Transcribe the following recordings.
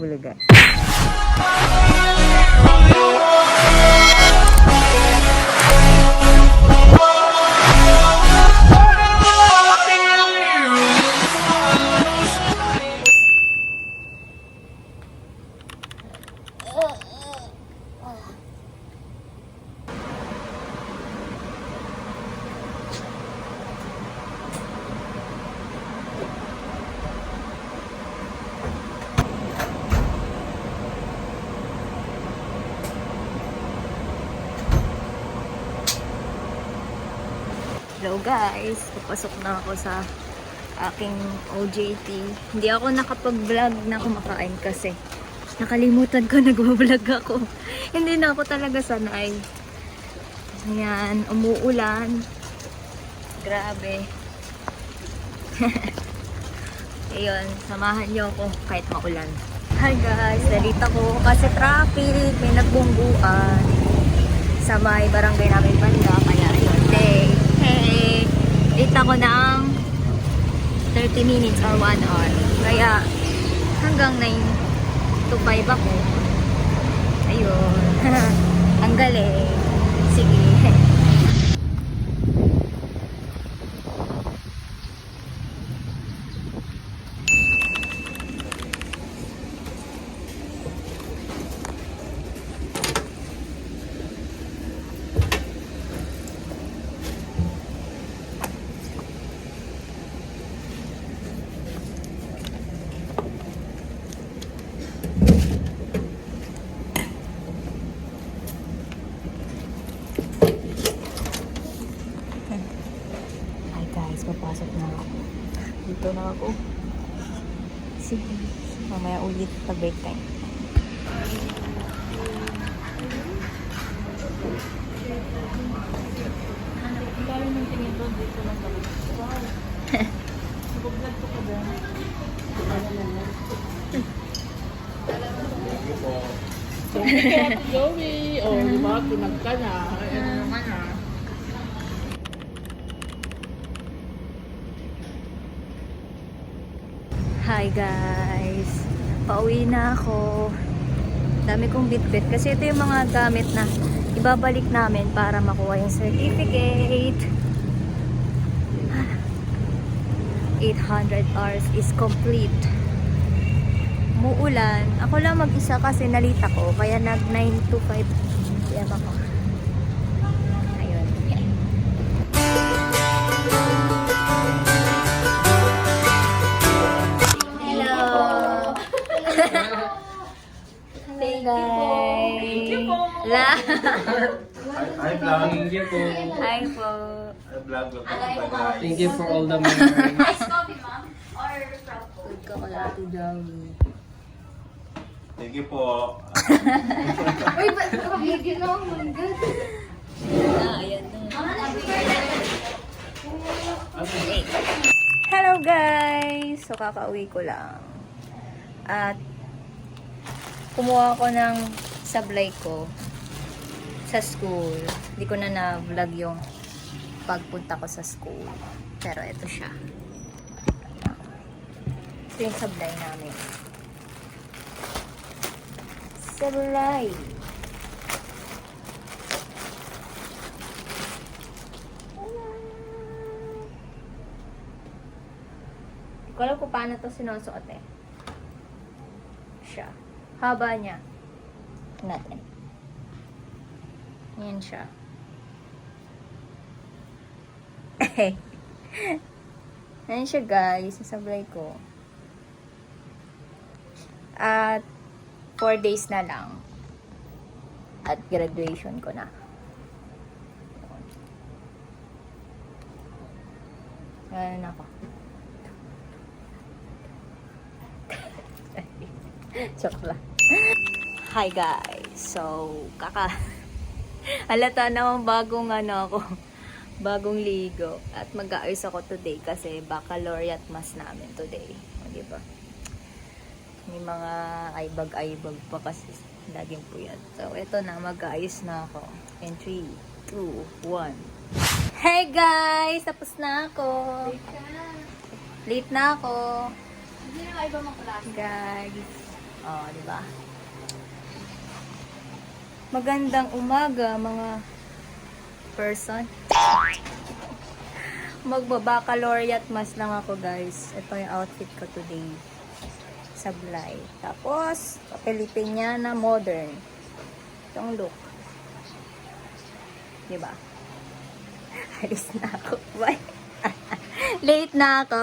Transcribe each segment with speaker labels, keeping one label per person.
Speaker 1: Bulaga. Hello guys, papasok na ako sa aking OJT. Hindi ako nakapag-vlog na kumakain kasi nakalimutan ko nag-vlog ako. Hindi na ako talaga sanay. Ayan, umuulan. Grabe. Ayun, samahan niyo ako kahit maulan. Hi guys, nalita ko kasi traffic, may nagbungguan sa may barangay namin banda. Kaya ayun, hey, late ako ng 30 minutes or 1 hour. Kaya hanggang 9 to 5 ako. Ayun. Ang galing. Sige. Papasok na ako. Dito na ako. Sige. Mamaya ulit pag break time.
Speaker 2: Ang dami ng tingin doon dito lang kami. Wow. Nag-vlog ko ka ba? Thank you po, Ate Joey. O, diba? Pinag ka na. Ano naman ah.
Speaker 1: Hi guys! Pauwi na ako. Dami kong bitbit kasi ito yung mga gamit na ibabalik namin para makuha yung certificate. 800 hours is complete. Muulan. Ako lang mag-isa kasi nalita ko. Kaya nag 9 to 5 PM ako. Ayun. Hey guys!
Speaker 2: Thank you po!
Speaker 3: Hi vlog.
Speaker 4: Thank you po.
Speaker 1: Hi po!
Speaker 3: Hi vlog. Welcome.
Speaker 4: Thank you for all the memories.
Speaker 5: Iced coffee, ma'am? Or frap po?
Speaker 1: Good ka pala ito, Joey.
Speaker 3: Thank you po.
Speaker 5: Uy, ba't ka-video na? Oh my God.
Speaker 1: Ayan na.
Speaker 5: Happy birthday.
Speaker 1: Hello guys! So kakauwi ko lang. At kumuha ko ng sablay ko sa school. Hindi ko na na-vlog yung pagpunta ko sa school. Pero ito siya. Ito yung sablay namin. Sablay! Hindi ko alam kung paano ito sinusuot eh. Siya. Haba niya. Natin. Yan siya. Yan siya guys. Sasablay ko. At 4 days na lang. At graduation ko na. Ayan ako. Joke lang. Hi guys. So, halata naman bagong ako. Bagong ligo. At mag-aayos ako today kasi baccalaureate mass namin today. O, diba? May mga aibag-aibag pa kasi laging puyat. So, ito na. Mag-aayos na ako. In 3, 2, 1. Hey guys! Tapos na ako. Late na ako.
Speaker 5: Hindi na iba mga klase.
Speaker 1: Guys. Oh, di ba? Magandang umaga, mga person. Magba-baccalaureate mas lang ako, guys. Ito yung outfit ko today. Sablay. Tapos, Filipiniana modern. Itong look. Diba? Alis na ako. Bye. Late na ako.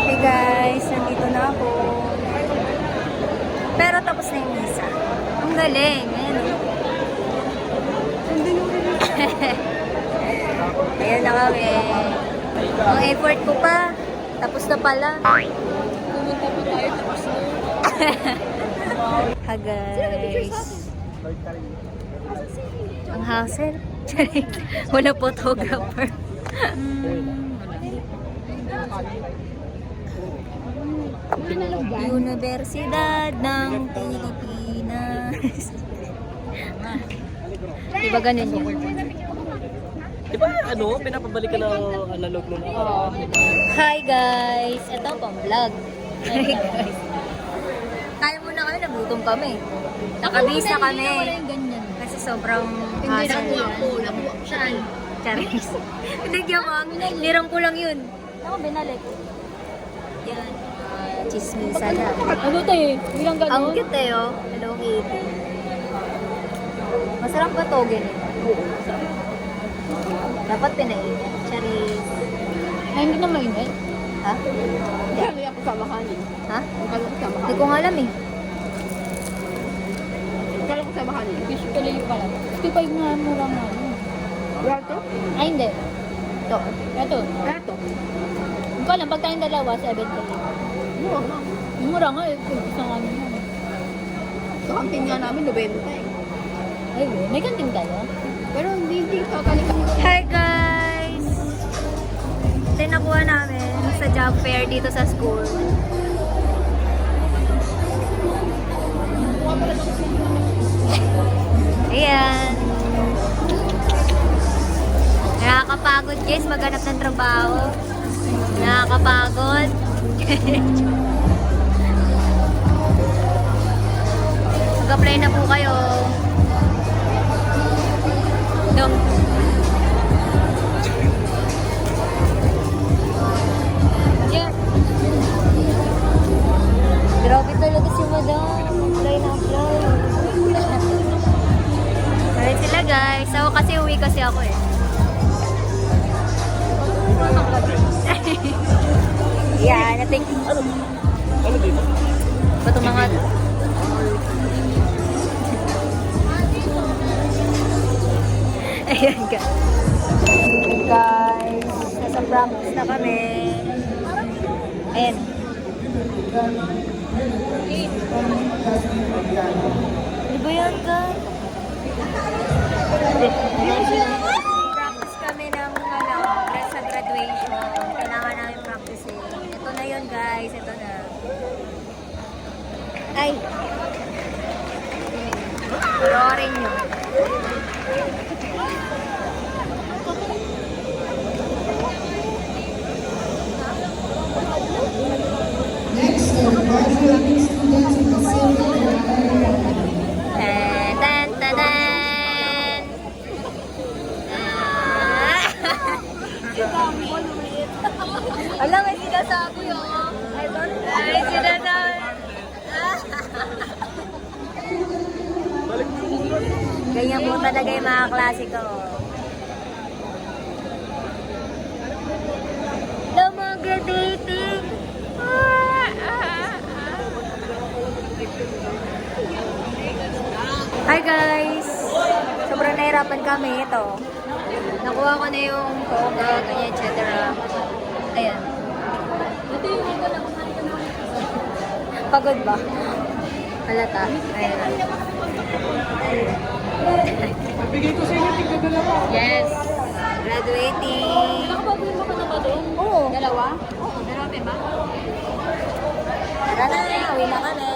Speaker 1: Hey guys, nandito na ako. Pero tapos na yung misa. Ang galing. Ayan. Ayan na kami. Ang effort ko pa. Tapos na pala.
Speaker 2: Pumunta po tayo tapos na.
Speaker 1: Hi guys. Ang hassle. Wala photographer. Universidad ng Pilipinas. Diba ganun yun?
Speaker 4: Di ba pinapabalik ka ng analog nun ako?
Speaker 1: Hi guys! Ito pang vlog. Hi guys. Kaya muna kami, nagutom kami. Nakabisa kami. Kasi sobrang hassle. Charis. Hindi gyamang. Niram ko lang yun. Ako binalik. Yan. Chismisa na.
Speaker 2: Ano tayo? Bilang
Speaker 1: Ang cute eh oh. Hello Kitty. Masarap ba to ganyan? Dapat pinainit. Charis.
Speaker 2: Ay, hindi na mainit.
Speaker 1: Ha?
Speaker 2: Kali ako sa makanin.
Speaker 1: Ha?
Speaker 2: Kali ko sa
Speaker 1: Hindi
Speaker 2: makanin.
Speaker 1: ko nga alam eh.
Speaker 2: Kali ko sa makanin. Fish pala yung pala. 55 nga mura nga. Rato?
Speaker 1: Ay hindi. Ito.
Speaker 2: Rato? Rato? Hindi ko alam, pag tayong dalawa, 70. Mura nga. Mura nga eh. Isang ano yan. Sa kantin nga namin, 90 eh. Ay, may kantin tayo? Pero hindi kakalik kami.
Speaker 1: Hi guys! Ito yung nakuha namin sa job fair dito sa school. Ayan. Nakakapagod guys maghanap ng trabaho. Nakakapagod. Mag-apply na po kayo. No. Yeah. Grabe talaga si Madam. Apply na apply. Alright sila guys. Ako kasi uwi kasi ako eh. Yeah, natin.
Speaker 4: Ano dito?
Speaker 1: Bato mga... Ayan guys. Guys, nasa practice na kami. Ayan. Ano ba yan guys? Practice kami ng sa graduation. Kailangan namin practice eh. Ito na yun guys. Ito na. Ay! Roaring nyo. Tan, tan, tan. Alam, may sinasabi oh. May sinasabi. Ganyan po talaga yung mga klase ko. Hello mga graduating! Hi guys! Sobrang nahirapan kami ito. Nakuha ko na yung toga, ganyan, etc. Ayan. Pagod ba? Halata. Ayan.
Speaker 2: Bigay ko sa inyo, tignan na lang ako.
Speaker 1: Yes. Graduating.
Speaker 2: Nakapagawin mo ka na ba doon?
Speaker 1: Oo.
Speaker 2: Dalawa? Oo, dalawa ba?
Speaker 1: Tara na, uwi na kami.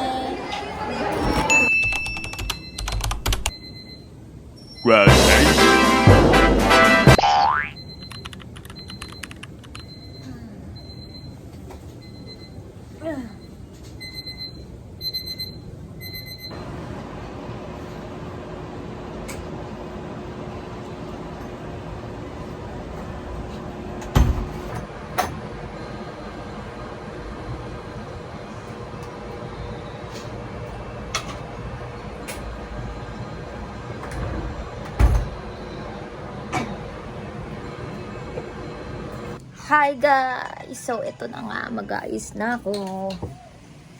Speaker 1: Hi guys! So, ito na nga. Mag-aayos na ako.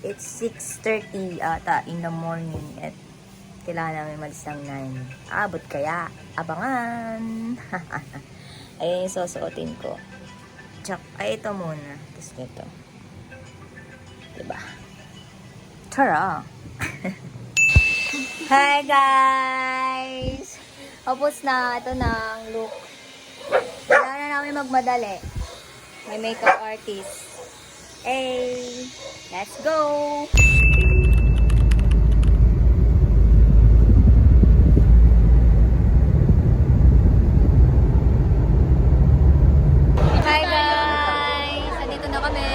Speaker 1: It's 6:30 ata in the morning. At kailangan namin malis ng 9. Abot kaya? Abangan! Ayun yung susuotin ko. Tsak, ay ito muna. Tapos nito. Diba? Tara! Hi guys! Tapos na. Ito na ang look. Kailangan na namin magmadali. May makeup artist. Hey! Let's go! Hi guys! Nandito na kami.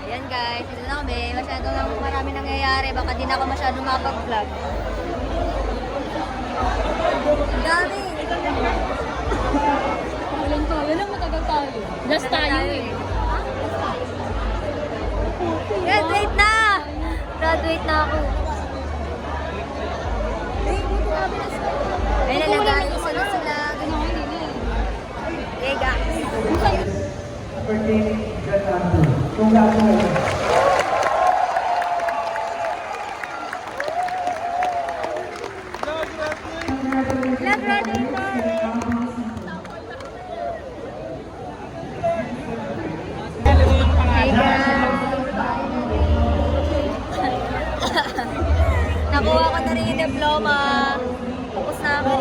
Speaker 1: Ayan guys, dito na kami. Masyadong marami nangyayari. Baka di na ako masyadong mapag-vlog. Ang dami!
Speaker 2: Walang tayo lang, matagal tayo. Just tayo eh.
Speaker 1: Graduate na! Graduate na ako. Ay, nalagay. Sunod sila. Okay, guys. Nag-graduate na. Hey guys. Nakuha ko na rin yung diploma. Tapos na ako.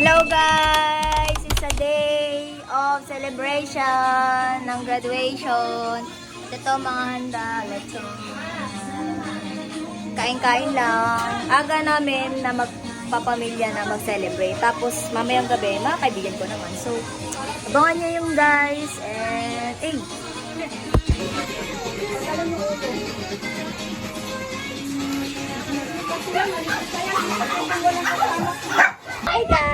Speaker 1: Hello guys! It's a day of celebration ng graduation. Ito mga handa. Let's go. Kain-kain lang. Aga namin na magpapamilya na mag-celebrate. Tapos mamayang gabi, mga kaibigan ko naman. So, abangan nyo yung guys. And, hey! Hi guys!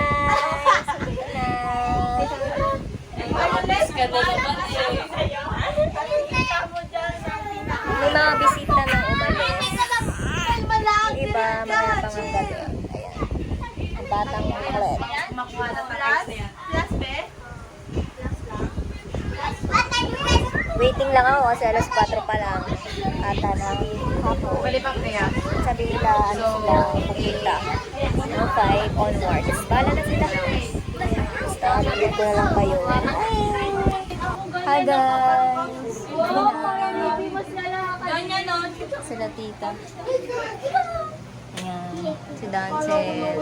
Speaker 1: May mga bisita na umalis. Iba, mga panganggabi. Ayan. Ang batang kulit. Waiting lang ako kasi alas 4 pa lang. Ata ng hapon. Sabi nila, ano sila, pupunta. 5 onwards. Bala na sila. Basta, update ko na lang kayo. Hi guys! Sila tita. Ayan. Si Dancel.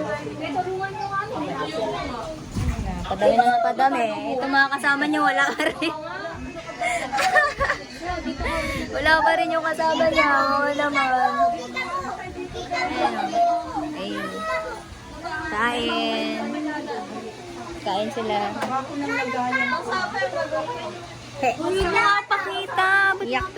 Speaker 1: Padami na nga padami. Ito mga kasama niyo, wala ka rin. Wala pa rin yung kasama niya. Oo naman. Ayan. Ayun. Kain. Kain sila. Hey. Uy, napakita. Yak.